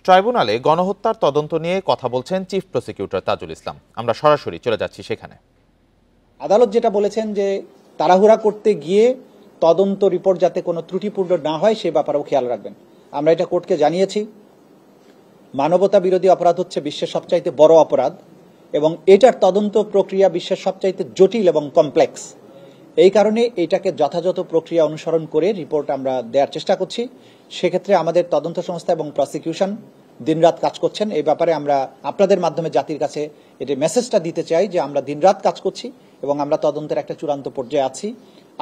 ট্রাইব্যুনালে গণহত্যার তদন্ত নিয়ে কথা বলছেন চিফ প্রসিকিউটর তাজুল ইসলাম। আমরা সরাসরি চলে যাচ্ছি সেখানে। আদালত যেটা বলেছেন যে তাড়াহুড়া করতে গিয়ে তদন্ত রিপোর্ট যাতে কোনো ত্রুটিপূর্ণ না হয় সে ব্যাপারেও খেয়াল রাখবেন। আমরা এটা কোর্টকে জানিয়েছি। মানবতা বিরোধী অপরাধ হচ্ছে বিশ্বের সবচাইতে বড় অপরাধ এবং এটার তদন্ত প্রক্রিয়া বিশ্বের সবচাইতে জটিল এবং কমপ্লেক্স। এই কারণে এটাকে যথাযথ প্রক্রিয়া অনুসরণ করে রিপোর্ট আমরা দেওয়ার চেষ্টা করছি। সেক্ষেত্রে আমাদের তদন্ত সংস্থা এবং প্রসিকিউশন দিনরাত কাজ করছেন। এই ব্যাপারে আমরা আপনাদের মাধ্যমে জাতির কাছে এটা মেসেজটা দিতে চাই যে আমরা দিনরাত কাজ করছি এবং আমরা তদন্তের একটা চূড়ান্ত পর্যায়ে আছি।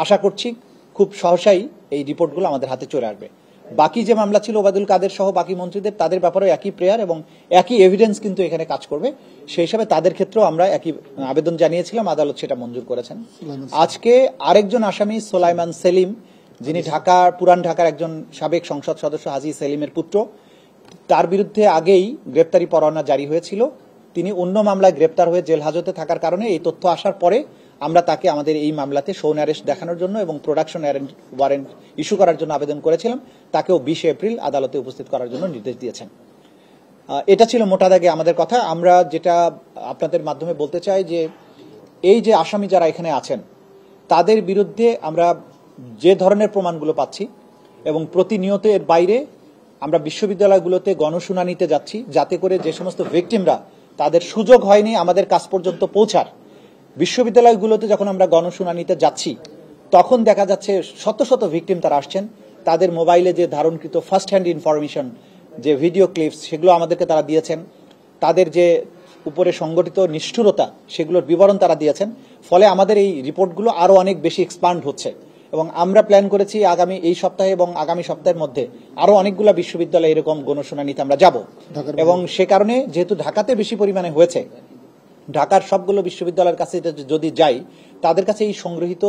আশা করছি খুব সহসাই এই রিপোর্টগুলো আমাদের হাতে চলে আসবে। বাকি যে মামলা ছিল ওবায়দুল কাদের সহ বাকি মন্ত্রীদের, তাদের ব্যাপারেও একই প্রেয়ার এবং একই এভিডেন্স কিন্তু এখানে কাজ করবে। সেই হিসাবে তাদের ক্ষেত্রেও আমরা একই আবেদন জানিয়েছিলাম, আদালত সেটা মঞ্জুর করেছেন। আজকে আরেকজন আসামি সোলাইমান সেলিম, যিনি পুরান ঢাকার একজন সাবেক সংসদ সদস্য হাজী সেলিমের পুত্র, তার বিরুদ্ধে আগেই গ্রেপ্তারি পরোয়ানা জারি হয়েছিল। তিনি অন্য মামলায় গ্রেপ্তার হয়ে জেল হাজতে থাকার কারণে এই তথ্য আসার পরে আমরা তাকে আমাদের এই মামলাতে শোন অ্যারেস্ট দেখানোর জন্য এবং প্রোডাকশন ওয়ারেন্ট ইস্যু করার জন্য আবেদন করেছিলাম। তাকেও 20 এপ্রিল আদালতে উপস্থিত করার জন্য নির্দেশ দিয়েছেন। এটা ছিল মোটা দাগে আমাদের কথা। আমরা যেটা আপনাদের মাধ্যমে বলতে চাই যে এই যে আসামি যারা এখানে আছেন তাদের বিরুদ্ধে আমরা যে ধরনের প্রমাণগুলো পাচ্ছি এবং প্রতিনিয়ত এর বাইরে আমরা বিশ্ববিদ্যালয়গুলোতে গণশুনানিতে যাচ্ছি, যাতে করে যে সমস্ত ভিকটিমরা তাদের সুযোগ হয়নি আমাদের কাছ পর্যন্ত পৌঁছার, বিশ্ববিদ্যালয়গুলোতে যখন আমরা গণশুনানিতে যাচ্ছি তখন দেখা যাচ্ছে শত শত ভিকটিম তারা আসছেন। তাদের মোবাইলে যে ধারণকৃত ফার্স্ট হ্যান্ড ইনফরমেশন, যে ভিডিও ক্লিপস, সেগুলো আমাদেরকে তারা দিয়েছেন। তাদের যে উপরে সংগঠিত নিষ্ঠুরতা, সেগুলোর বিবরণ তারা দিয়েছেন। ফলে আমাদের এই রিপোর্টগুলো আরো অনেক বেশি এক্সপান্ড হচ্ছে এবং আমরা প্ল্যান করেছি আগামী এই সপ্তাহে এবং আগামী সপ্তাহের মধ্যে আরো অনেকগুলো বিশ্ববিদ্যালয়ে এরকম গণশুনানিতে আমরা যাব এবং সে কারণে যেহেতু ঢাকাতে বেশি পরিমাণে হয়েছে, ঢাকার সবগুলো বিশ্ববিদ্যালয়ের কাছে যদি যাই, তাদের কাছে এই সংগৃহীত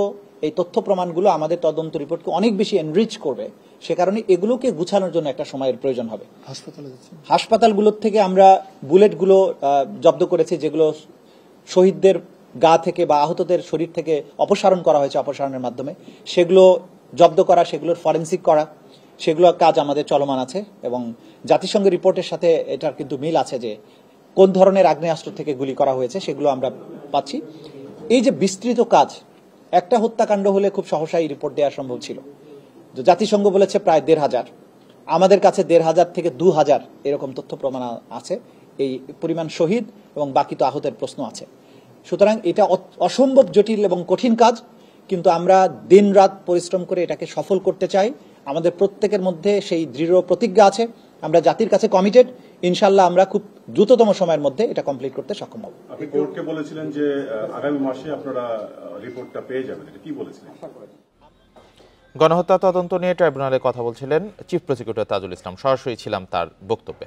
এই তথ্য প্রমাণগুলো আমাদের তদন্ত রিপোর্টকে অনেক বেশি এনরিচ করবে। সে কারণে এগুলোকে গুছানোর জন্য একটা সময়ের প্রয়োজন হবে। হাসপাতালগুলোর থেকে আমরা বুলেটগুলো জব্দ করেছি, যেগুলো শহীদদের গা থেকে বা আহতদের শরীর থেকে অপসারণ করা হয়েছে অপসারণের মাধ্যমে, সেগুলো জব্দ করা, সেগুলোর ফরেন্সিক করা, সেগুলোর কাজ আমাদের চলমান আছে এবং জাতিসংঘের রিপোর্টের সাথে এটার কিন্তু মিল আছে যে কোন ধরনের আগ্নেয়াস্ত্র থেকে গুলি করা হয়েছে সেগুলো আমরা পাচ্ছি। এই যে বিস্তৃত কাজ, একটা হত্যাকাণ্ড হলে খুব সহসাই রিপোর্ট দেওয়া সম্ভব ছিল। জাতিসংঘ বলেছে প্রায় 1,500, আমাদের কাছে 1,500 থেকে 2,000 এরকম তথ্য প্রমাণ আছে। এই পরিমাণ শহীদ এবং বাকি তো আহতের প্রশ্ন আছে। সুতরাং এটা অসম্ভব জটিল এবং কঠিন কাজ, কিন্তু আমরা দিন রাত পরিশ্রম করে এটাকে সফল করতে চাই। আমাদের প্রত্যেকের মধ্যে সেই দৃঢ় প্রতিজ্ঞা আছে। আমরা জাতির কাছে কমিটেড। ইনশাআল্লাহ আমরা খুব দ্রুততম সময়ের মধ্যে এটা কমপ্লিট করতে সক্ষম হব। আপনি কোর্টকে বলেছিলেন যে আগামী মাসে আপনারা রিপোর্টটা পেয়ে যাবেন, এটা কি বলেছিলেন? গণহত্যা তদন্ত নিয়ে ট্রাইব্যুনালে কথা বলছিলেন চিফ প্রসিকিউটর তাজুল ইসলাম। সরাসরি ছিলাম তার বক্তব্যে।